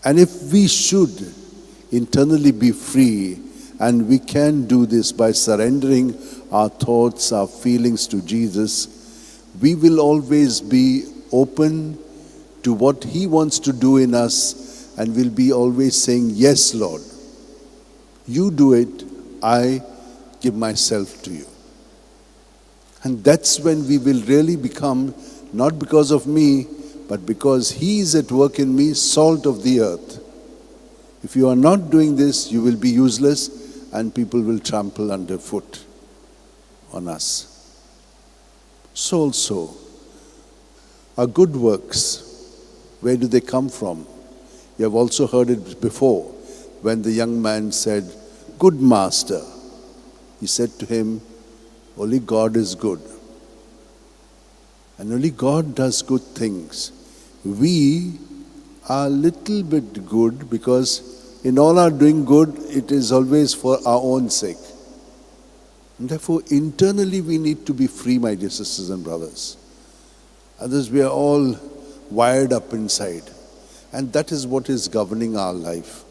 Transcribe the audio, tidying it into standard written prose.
And if we should internally be free, and we can do this by surrendering our thoughts, our feelings to Jesus, we will always be open to what He wants to do in us, and will be always saying, yes, Lord, you do it, I give myself to you. And that's when we will really become, not because of me, but because He is at work in me, salt of the earth. If you are not doing this, you will be useless, and people will trample underfoot on us. So also, our good works, where do they come from? You have also heard it before, when the young man said, "Good master." He said to him, only God is good. And only God does good things. We are a little bit good, because in all our doing good, it is always for our own sake. And therefore, internally we need to be free, my dear sisters and brothers. Others, we are all wired up inside. And that is what is governing our life.